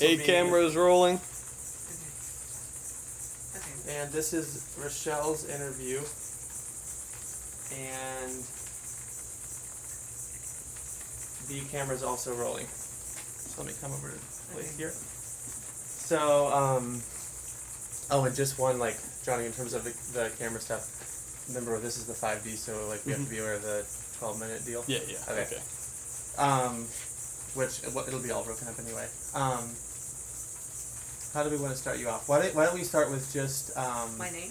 Hey, cameras rolling. Okay. And this is Rachelle's interview. And the camera's also rolling. So let me come over to place here. So, oh, and just one, like, Johnny, in terms of the camera stuff, remember this is the 5D, so, like, we have to be aware of the 12-minute deal? Yeah. Okay. Which, it'll be all broken up anyway. How do we want to start you off? Why don't we start with just... My name?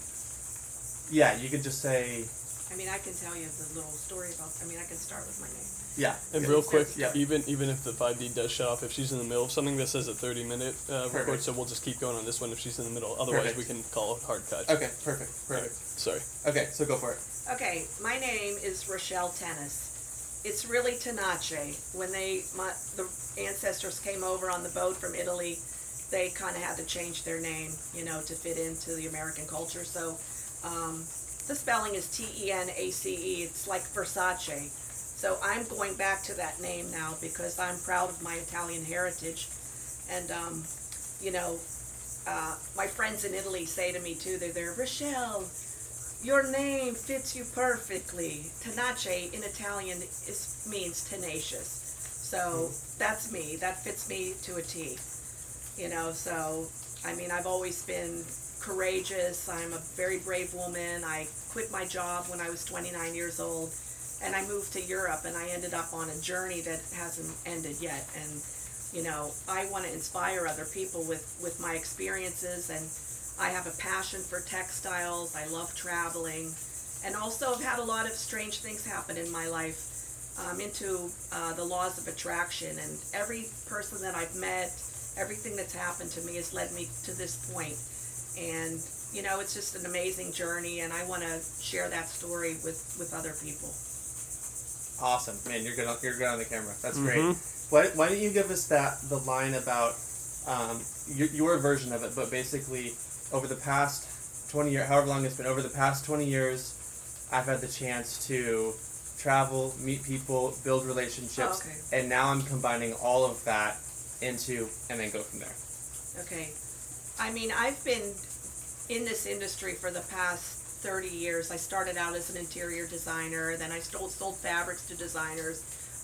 Yeah, you could just say... I mean, I can tell you the little story about... I mean, I can start with my name. Yeah. And real quick, yeah. even if the 5D does shut off, if she's in the middle of something, this says a 30-minute record, so we'll just keep going on this one if she's in the middle. Otherwise, we can call it hard cut. Okay, perfect. Right. Sorry. Okay, so go for it. Okay, my name is Rachelle Tennis. It's really Tenace. When the ancestors came over on the boat from Italy, they kind of had to change their name, to fit into the American culture. So the spelling is Tenace. It's like Versace. So I'm going back to that name now because I'm proud of my Italian heritage. And, my friends in Italy say to me too, they're Rachelle, your name fits you perfectly. Tenace in Italian means tenacious. So that's me. That fits me to a T. So, I mean, I've always been courageous. I'm a very brave woman. I quit my job when I was 29 years old, and I moved to Europe, and I ended up on a journey that hasn't ended yet. And, I want to inspire other people with my experiences, and I have a passion for textiles. I love traveling, and also I've had a lot of strange things happen in my life. I'm into the laws of attraction, and every person that I've met, everything that's happened to me has led me to this point. And, it's just an amazing journey, and I want to share that story with other people. Awesome. Man, you're good on the camera. That's great. Why don't you give us the line about your version of it, but basically over the past 20 years, however long it's been, over the past 20 years, I've had the chance to travel, meet people, build relationships, and now I'm combining all of that into, and then go from there. Okay. I mean, I've been in this industry for the past 30 years. I started out as an interior designer, then I sold fabrics to designers,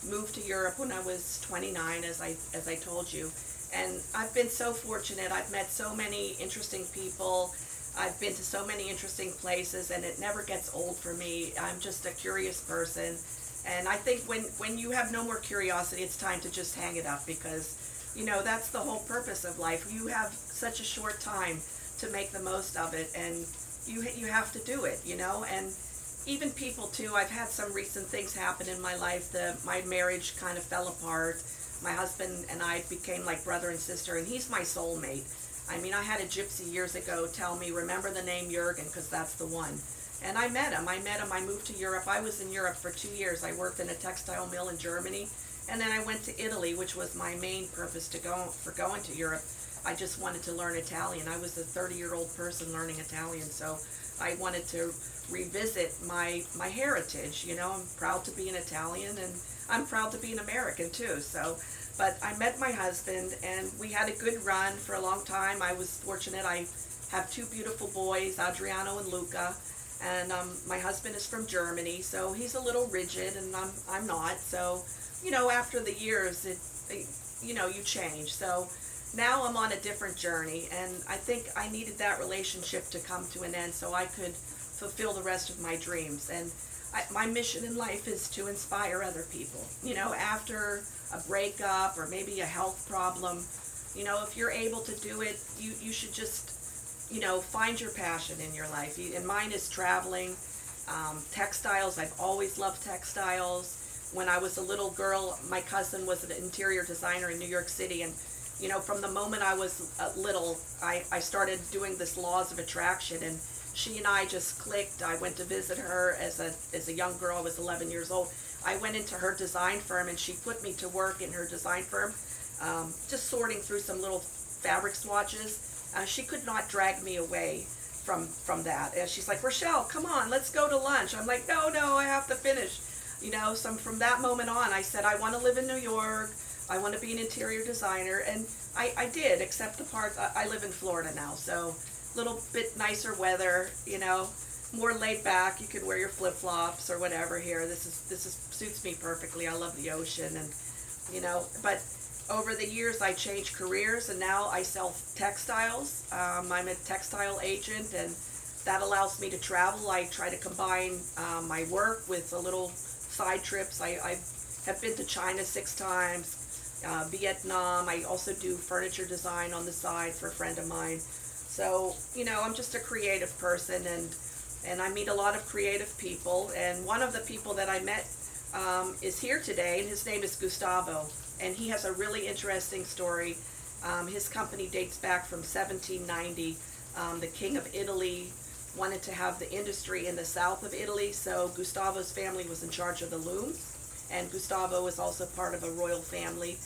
moved to Europe when I was 29, as I told you. And I've been so fortunate. I've met so many interesting people. I've been to so many interesting places, and it never gets old for me. I'm just a curious person. And I think when you have no more curiosity, it's time to just hang it up, because that's the whole purpose of life. You have such a short time to make the most of it, and you have to do it, and even people too. I've had some recent things happen in my life. My marriage kind of fell apart. My husband and I became like brother and sister, and he's my soulmate. I mean, I had a gypsy years ago tell me, remember the name Jürgen, because that's the one. And I met him. I moved to Europe. I was in Europe for 2 years. I worked in a textile mill in Germany. And then I went to Italy, which was my main purpose for going to Europe. I just wanted to learn Italian. I was a 30-year-old person learning Italian, so I wanted to revisit my heritage. I'm proud to be an Italian, and I'm proud to be an American too. So, but I met my husband, and we had a good run for a long time. I was fortunate. I have 2 beautiful boys, Adriano and Luca. And my husband is from Germany, so he's a little rigid, and I'm not. So, after the years, you change. So now I'm on a different journey, and I think I needed that relationship to come to an end so I could fulfill the rest of my dreams. And my mission in life is to inspire other people. After a breakup or maybe a health problem, if you're able to do it, you should just find your passion in your life. And mine is traveling, textiles. I've always loved textiles. When I was a little girl, my cousin was an interior designer in New York City, and from the moment I was little, I started doing this laws of attraction, and she and I just clicked. I went to visit her as a young girl. I was 11 years old. I went into her design firm, and she put me to work in her design firm, just sorting through some little fabric swatches. She could not drag me away from that. And she's like, Rachelle, come on, let's go to lunch. I'm like, no, I have to finish. So from that moment on, I said, I want to live in New York. I want to be an interior designer. And I did, except the parts, I live in Florida now, so a little bit nicer weather, you know, more laid back. You can wear your flip-flops or whatever here. This is suits me perfectly. I love the ocean, and, you know, but over the years I changed careers, and now I sell textiles. I'm a textile agent, and that allows me to travel. I try to combine my work with a little side trips. I have been to China 6 times, Vietnam. I also do furniture design on the side for a friend of mine. So, you know, I'm just a creative person, and I meet a lot of creative people. And one of the people that I met is here today, and his name is Gustavo. And he has a really interesting story. His company dates back from 1790. The King of Italy wanted to have the industry in the south of Italy, so Gustavo's family was in charge of the looms. And Gustavo is also part of a royal family.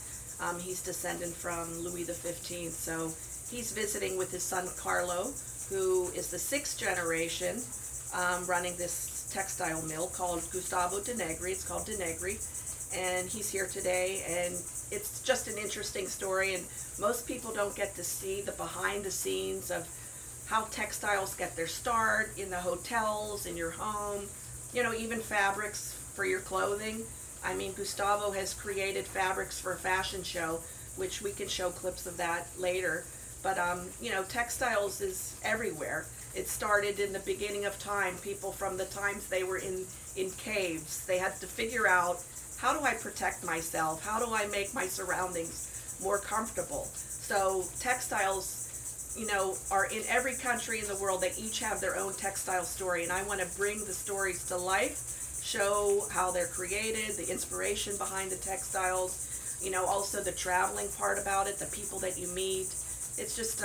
He's descendant from Louis XV, so he's visiting with his son Carlo, who is the 6th generation running this textile mill called Gustavo de Negri. It's called de Negri. And he's here today, and it's just an interesting story, and most people don't get to see the behind the scenes of how textiles get their start in the hotels, in your home, you know, even fabrics for your clothing. I mean, Gustavo has created fabrics for a fashion show, which we can show clips of that later. But, you know, textiles is everywhere. It started in the beginning of time. People from the times they were in caves, they had to figure out, how do I protect myself? How do I make my surroundings more comfortable? So textiles, you know, are in every country in the world. They each have their own textile story, and I want to bring the stories to life, show how they're created, the inspiration behind the textiles, you know, also the traveling part about it, the people that you meet. It's just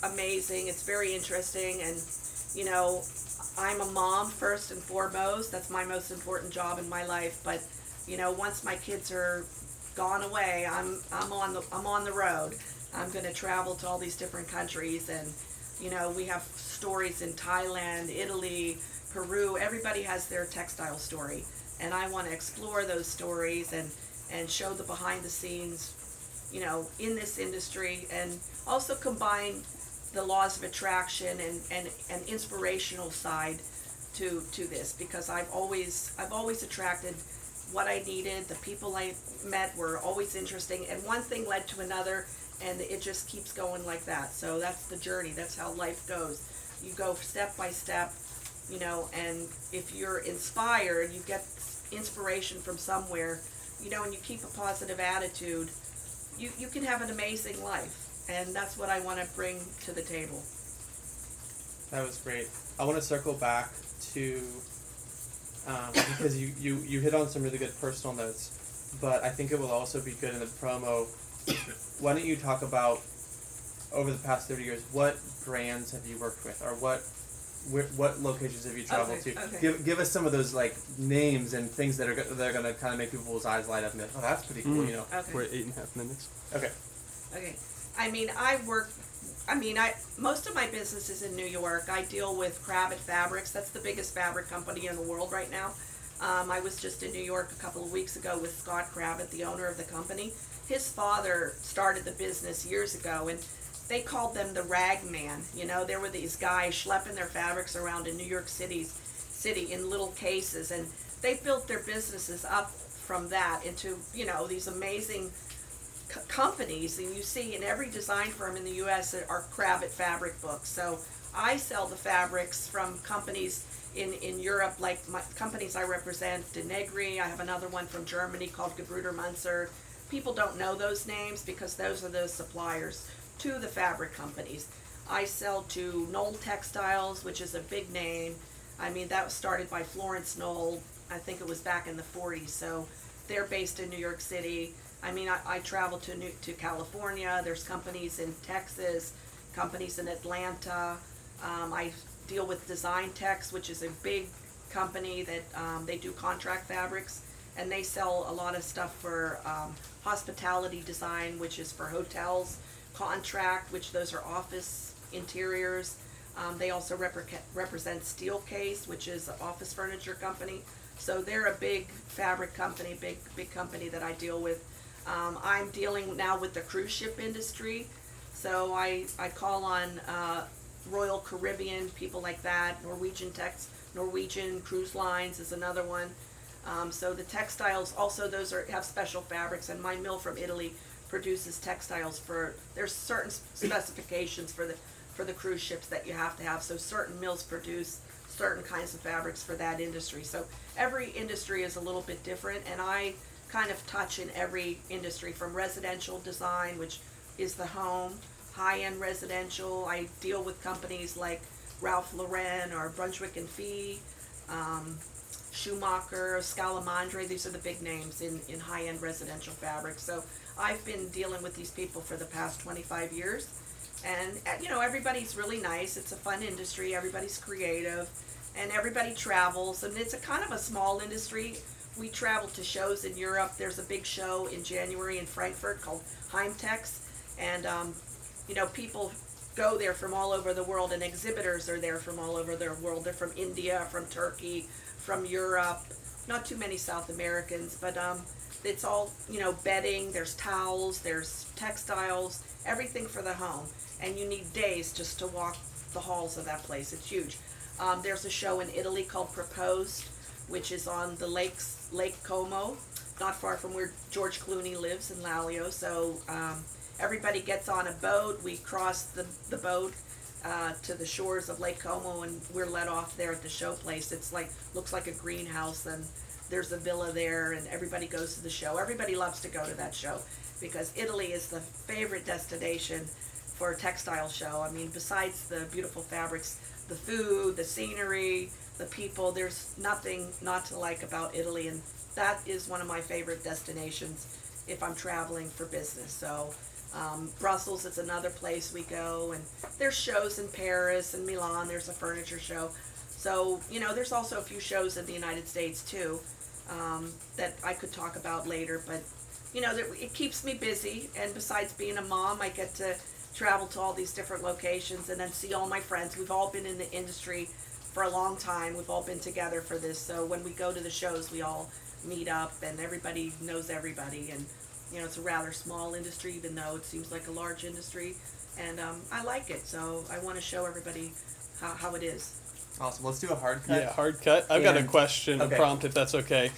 amazing. It's very interesting, and, you know, I'm a mom first and foremost. That's my most important job in my life, but you know, once my kids are gone away, I'm on the road. I'm going to travel to all these different countries, and you know, we have stories in Thailand, Italy, Peru. Everybody has their textile story, and I want to explore those stories and show the behind the scenes, you know, in this industry, and also combine the laws of attraction and an inspirational side to this, because I've always attracted what I needed. The people I met were always interesting, and one thing led to another, and it just keeps going like that. So that's the journey. That's how life goes. You go step by step, you know, and if you're inspired, you get inspiration from somewhere, you know, and you keep a positive attitude, you can have an amazing life, and that's what I want to bring to the table. That was great. I want to circle back to because you hit on some really good personal notes, but I think it will also be good in the promo. Why don't you talk about, over the past 30 years, what brands have you worked with, or what locations have you traveled to? Okay. Give us some of those like names and things that are going to kind of make people's eyes light up and oh, that's pretty cool, you know. Okay. We're at 8.5 minutes. Okay. Okay. Most of my business is in New York. I deal with Kravet Fabrics. That's the biggest fabric company in the world right now. I was just in New York a couple of weeks ago with Scott Kravet, the owner of the company. His father started the business years ago, and they called them the rag man. You know, there were these guys schlepping their fabrics around in New York City in little cases, and they built their businesses up from that into, you know, these amazing companies. And you see in every design firm in the U.S. are Kravet fabric books. So I sell the fabrics from companies in Europe, like my companies I represent, de Negri. I have another one from Germany called Gebrüder Munzer. People don't know those names because those are the suppliers to the fabric companies. I sell to Knoll Textiles, which is a big name. I mean, that was started by Florence Knoll. I think it was back in the 40s. So they're based in New York City. I mean, I travel to California. There's companies in Texas, companies in Atlanta. I deal with Design Tex, which is a big company that they do contract fabrics, and they sell a lot of stuff for hospitality design, which is for hotels, contract, which those are office interiors. They also represent Steelcase, which is an office furniture company. So they're a big fabric company, big company that I deal with. I'm dealing now with the cruise ship industry, so I call on Royal Caribbean, people like that, Norwegian Cruise Lines is another one. So the textiles, also those have special fabrics, and my mill from Italy produces textiles there's certain specifications for the cruise ships that you have to have, so certain mills produce certain kinds of fabrics for that industry. So every industry is a little bit different, and I kind of touch in every industry, from residential design, which is the home, high-end residential. I deal with companies like Ralph Lauren or Brunswick and Fee, Schumacher, Scalamandre. These are the big names in high-end residential fabrics. So I've been dealing with these people for the past 25 years. And, everybody's really nice. It's a fun industry. Everybody's creative. And everybody travels. And it's a kind of a small industry. We travel to shows in Europe. There's a big show in January in Frankfurt called Heimtex. And, people go there from all over the world, and exhibitors are there from all over the world. They're from India, from Turkey, from Europe. Not too many South Americans, but it's all, bedding, there's towels, there's textiles, everything for the home. And you need days just to walk the halls of that place. It's huge. There's a show in Italy called Proposed, which is on the Lake Como, not far from where George Clooney lives in Lalio. So everybody gets on a boat. We cross the boat to the shores of Lake Como, and we're let off there at the show place. It's looks like a greenhouse, and there's a villa there, and everybody goes to the show. Everybody loves to go to that show because Italy is the favorite destination for a textile show. I mean, besides the beautiful fabrics, the food, the scenery, the people, there's nothing not to like about Italy, and that is one of my favorite destinations if I'm traveling for business. So Brussels is another place we go, and there's shows in Paris and Milan. There's a furniture show. So, there's also a few shows in the United States too that I could talk about later, but it keeps me busy, and besides being a mom, I get to travel to all these different locations and then see all my friends. We've all been in the industry for a long time. We've all been together for this, so when we go to the shows, we all meet up, and everybody knows everybody, and it's a rather small industry, even though it seems like a large industry, and I like it, so I want to show everybody how it is. Awesome. Let's do a hard cut. Yeah, hard cut. I've got a question, Okay. a prompt, if that's okay.